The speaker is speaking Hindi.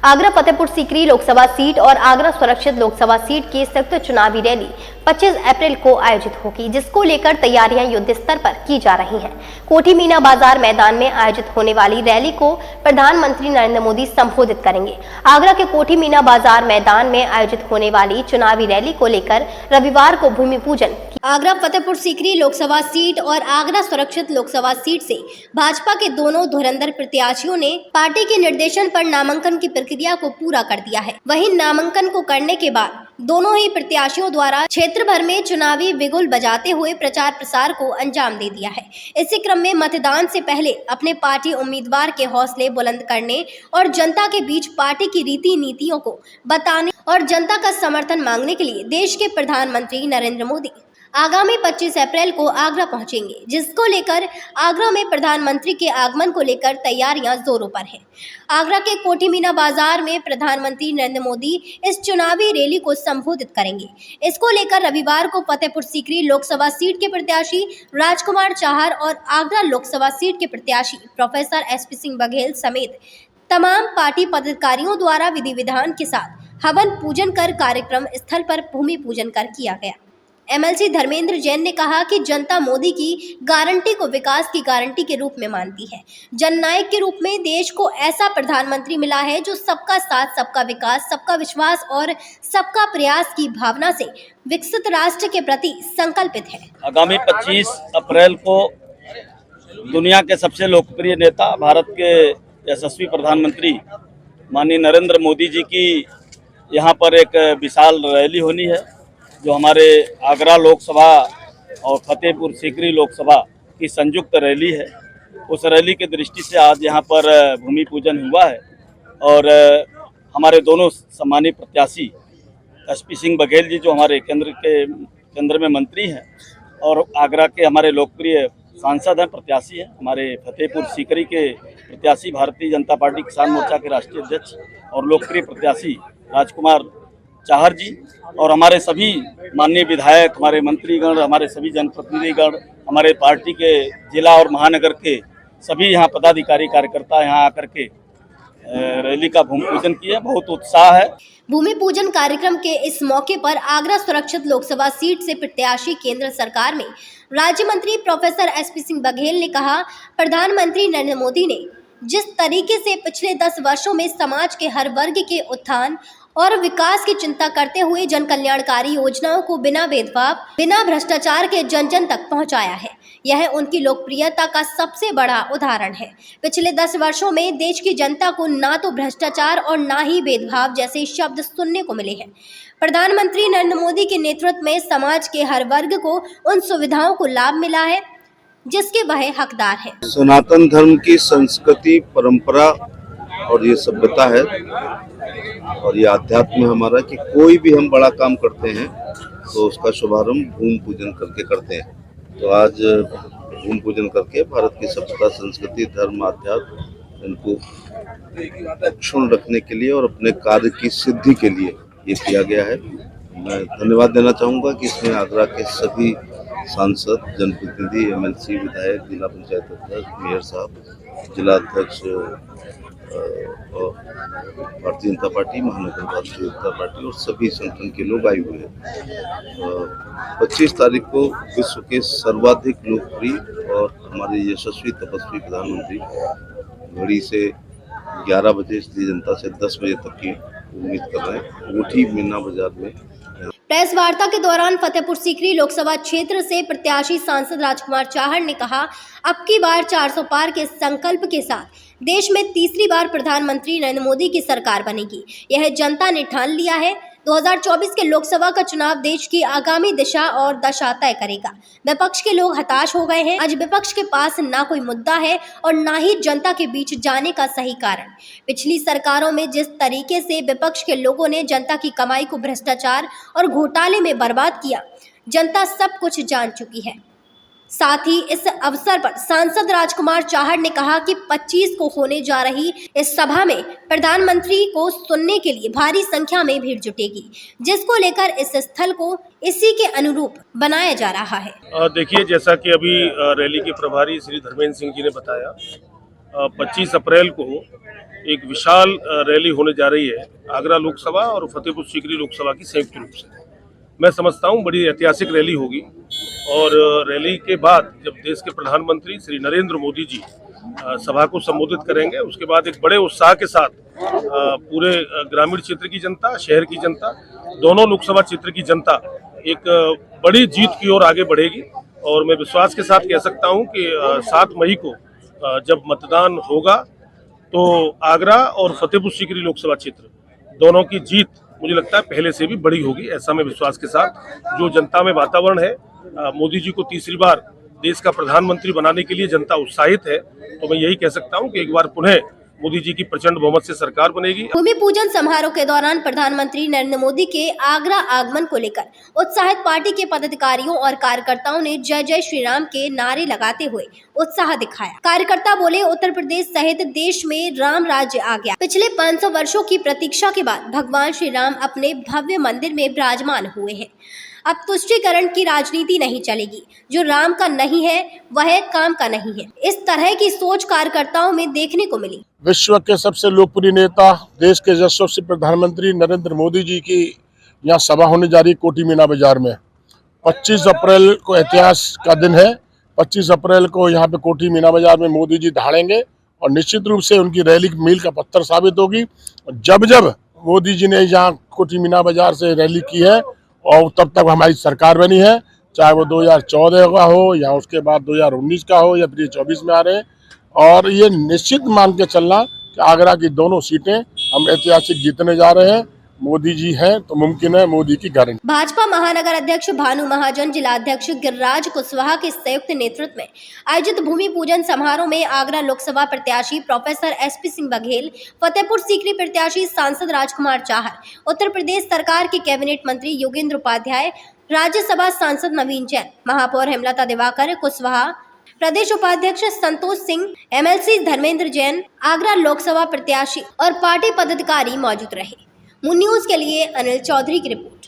आगरा फतेहपुर सीकरी लोकसभा सीट और आगरा सुरक्षित लोकसभा सीट की संयुक्त चुनावी रैली 25 अप्रैल को आयोजित होगी, जिसको लेकर तैयारियां युद्ध स्तर पर की जा रही हैं। कोठी मीना बाजार मैदान में आयोजित होने वाली रैली को प्रधानमंत्री नरेंद्र मोदी संबोधित करेंगे। आगरा के कोठी मीना बाजार मैदान में आयोजित होने वाली चुनावी रैली को लेकर रविवार को भूमि पूजन आगरा फतेहपुर सीकरी लोकसभा सीट और आगरा सुरक्षित लोकसभा सीट से भाजपा के दोनों धुरंधर प्रत्याशियों ने पार्टी के निर्देशन पर नामांकन की प्रक्रिया को पूरा कर दिया है। वहीं नामांकन को करने के बाद दोनों ही प्रत्याशियों द्वारा क्षेत्र भर में चुनावी बिगुल बजाते हुए प्रचार प्रसार को अंजाम दे दिया है। इसी क्रम में मतदान से पहले अपने पार्टी उम्मीदवार के हौसले बुलंद करने और जनता के बीच पार्टी की रीति नीतियों को बताने और जनता का समर्थन मांगने के लिए देश के प्रधानमंत्री नरेंद्र मोदी आगामी 25 अप्रैल को आगरा पहुंचेंगे, जिसको लेकर आगरा में प्रधानमंत्री के आगमन को लेकर तैयारियां जोरों पर हैं। आगरा के कोठी मीना बाजार में प्रधानमंत्री नरेंद्र मोदी इस चुनावी रैली को संबोधित करेंगे। इसको लेकर रविवार को फतेहपुर सीकरी लोकसभा सीट के प्रत्याशी राजकुमार चाहर और आगरा लोकसभा सीट के प्रत्याशी प्रोफेसर SP सिंह बघेल समेत तमाम पार्टी पदाधिकारियों द्वारा विधि विधान के साथ हवन पूजन कर कार्यक्रम स्थल पर भूमि पूजन कर किया गया। MLC धर्मेंद्र जैन ने कहा कि जनता मोदी की गारंटी को विकास की गारंटी के रूप में मानती है। जननायक के रूप में देश को ऐसा प्रधानमंत्री मिला है जो सबका साथ, सबका विकास, सबका विश्वास और सबका प्रयास की भावना से विकसित राष्ट्र के प्रति संकल्पित है। आगामी 25 अप्रैल को दुनिया के सबसे लोकप्रिय नेता, भारत के यशस्वी प्रधानमंत्री माननीय नरेंद्र मोदी जी की यहाँ पर एक विशाल रैली होनी है, जो हमारे आगरा लोकसभा और फतेहपुर सीकरी लोकसभा की संयुक्त रैली है। उस रैली के दृष्टि से आज यहाँ पर भूमि पूजन हुआ है और हमारे दोनों सम्मानित प्रत्याशी SP सिंह बघेल जी, जो हमारे केंद्र में मंत्री हैं, और आगरा के हमारे लोकप्रिय सांसद हैं, प्रत्याशी हैं, हमारे फतेहपुर सीकरी के प्रत्याशी भारतीय जनता पार्टी किसान मोर्चा के राष्ट्रीय अध्यक्ष और लोकप्रिय प्रत्याशी राजकुमार चाहर जी, और हमारे सभी माननीय विधायक, हमारे मंत्रीगण, हमारे सभी जनप्रतिनिधिगण, हमारे पार्टी के जिला और महानगर के सभी यहाँ पदाधिकारी कार्यकर्ता यहाँ आकर के रैली का भूमि पूजन किया। बहुत उत्साह है। भूमि पूजन कार्यक्रम के इस मौके पर आगरा सुरक्षित लोकसभा सीट से प्रत्याशी केंद्र सरकार में राज्य मंत्री प्रोफेसर SP सिंह बघेल ने कहा, प्रधानमंत्री नरेंद्र मोदी ने जिस तरीके से पिछले 10 वर्षों में समाज के हर वर्ग के उत्थान और विकास की चिंता करते हुए जन कल्याणकारी योजनाओं को बिना भेदभाव, बिना भ्रष्टाचार के जन जन तक पहुंचाया है, यह उनकी लोकप्रियता का सबसे बड़ा उदाहरण है। पिछले 10 वर्षों में देश की जनता को ना तो भ्रष्टाचार और ना ही भेदभाव जैसे शब्द सुनने को मिले हैं। प्रधानमंत्री नरेंद्र मोदी के नेतृत्व में समाज के हर वर्ग को उन सुविधाओं को लाभ मिला है जिसके वह हकदार है। सनातन धर्म की संस्कृति, परंपरा और ये सभ्यता है और ये आध्यात्म हमारा कि कोई भी हम बड़ा काम करते हैं तो उसका शुभारंभ भूमि पूजन करके करते हैं। तो आज भूमि पूजन करके भारत की सभ्यता, संस्कृति, धर्म, आध्यात्म इनको अक्षुण्ण रखने के लिए और अपने कार्य की सिद्धि के लिए ये किया गया है। मैं धन्यवाद देना चाहूँगा कि इसमें आगरा के सभी सांसद, जनप्रतिनिधि, MLC, विधायक, जिला पंचायत अध्यक्ष, मेयर साहब, जिला अध्यक्ष भारतीय जनता पार्टी, महानगर भारतीय जनता पार्टी और सभी संगठन के लोग आए हुए हैं। 25 तारीख को विश्व के सर्वाधिक लोकप्रिय और हमारे यशस्वी तपस्वी प्रधानमंत्री घड़ी से 11 बजे इसलिए जनता से 10 बजे तक की उम्मीद कर रहे हैं कोठी मीना बाजार में। प्रेस वार्ता के दौरान फतेहपुर सीकरी लोकसभा क्षेत्र से प्रत्याशी सांसद राजकुमार चाहर ने कहा, अब की बार 400 पार के संकल्प के साथ देश में तीसरी बार प्रधानमंत्री नरेंद्र मोदी की सरकार बनेगी। यह जनता ने ठान लिया है। 2024 के लोकसभा का चुनाव देश की आगामी दिशा और दशा तय करेगा। विपक्ष के लोग हताश हो गए हैं। आज विपक्ष के पास ना कोई मुद्दा है और ना ही जनता के बीच जाने का सही कारण। पिछली सरकारों में जिस तरीके से विपक्ष के लोगों ने जनता की कमाई को भ्रष्टाचार और घोटाले में बर्बाद किया, जनता सब कुछ जान चुकी है। साथ ही इस अवसर पर सांसद राजकुमार चाहर ने कहा कि 25 को होने जा रही इस सभा में प्रधानमंत्री को सुनने के लिए भारी संख्या में भीड़ जुटेगी, जिसको लेकर इस स्थल को इसी के अनुरूप बनाया जा रहा है। देखिए, जैसा कि अभी रैली के प्रभारी श्री धर्मेंद्र सिंह जी ने बताया, 25 अप्रैल को एक विशाल रैली होने जा रही है आगरा लोकसभा और फतेहपुर सीकरी लोकसभा की संयुक्त रूप से। मैं समझता हूँ बड़ी ऐतिहासिक रैली होगी और रैली के बाद जब देश के प्रधानमंत्री श्री नरेंद्र मोदी जी सभा को संबोधित करेंगे, उसके बाद एक बड़े उत्साह के साथ पूरे ग्रामीण क्षेत्र की जनता, शहर की जनता, दोनों लोकसभा क्षेत्र की जनता एक बड़ी जीत की ओर आगे बढ़ेगी। और मैं विश्वास के साथ कह सकता हूं कि 7 मई को जब मतदान होगा तो आगरा और फतेहपुर सीकरी लोकसभा क्षेत्र दोनों की जीत मुझे लगता है पहले से भी बड़ी होगी, ऐसा मैं विश्वास के साथ। जो जनता में वातावरण है, मोदी जी को तीसरी बार देश का प्रधानमंत्री बनाने के लिए जनता उत्साहित है, तो मैं यही कह सकता हूं कि एक बार पुनः मोदी जी की प्रचंड बहुमत से सरकार बनेगी। भूमि पूजन समारोह के दौरान प्रधानमंत्री नरेंद्र मोदी के आगरा आगमन को लेकर उत्साहित पार्टी के पदाधिकारियों और कार्यकर्ताओं ने जय जय श्री राम के नारे लगाते हुए उत्साह दिखाया। कार्यकर्ता बोले, उत्तर प्रदेश सहित देश में राम राज्य आ गया। पिछले 500 वर्षों की प्रतीक्षा के बाद भगवान श्री राम अपने भव्य मंदिर में विराजमान हुए हैं। अब तुष्टीकरण की राजनीति नहीं चलेगी। जो राम का नहीं है वह काम का नहीं है। इस तरह की सोच कार्यकर्ताओं में देखने को मिली। विश्व के सबसे लोकप्रिय नेता, देश के यशस्वी प्रधानमंत्री नरेंद्र मोदी जी की यहाँ सभा होने जा रही कोठी मीना बाजार में। 25 अप्रैल को इतिहास का दिन है। 25 अप्रैल को यहाँ पे कोठी मीना बाजार में मोदी जी दहाड़ेंगे और निश्चित रूप से उनकी रैली मील का पत्थर साबित होगी। जब जब मोदी जी ने यहाँ कोठी मीना बाजार से रैली की है और तब तक हमारी सरकार बनी है, चाहे वो 2014 का हो या उसके बाद 2019 का हो या फिर 24 में आ रहे हैं। और ये निश्चित मान के चलना कि आगरा की दोनों सीटें हम ऐतिहासिक जीतने जा रहे हैं। मोदी जी हैं तो मुमकिन है मोदी की गारंटी। भाजपा महानगर अध्यक्ष भानु महाजन, जिला अध्यक्ष गिरिराज कुशवाहा के संयुक्त नेतृत्व में आयोजित भूमि पूजन समारोह में आगरा लोकसभा प्रत्याशी प्रोफेसर SP सिंह बघेल, फतेहपुर सीकरी प्रत्याशी सांसद राजकुमार चाहर, उत्तर प्रदेश सरकार के कैबिनेट मंत्री योगेंद्र उपाध्याय, राज्यसभा सांसद नवीन जैन, महापौर हेमलता दिवाकर कुशवाहा, प्रदेश उपाध्यक्ष संतोष सिंह, MLC धर्मेंद्र जैन, आगरा लोकसभा प्रत्याशी और पार्टी पदाधिकारी मौजूद रहे। मून न्यूज के लिए अनिल चौधरी की रिपोर्ट।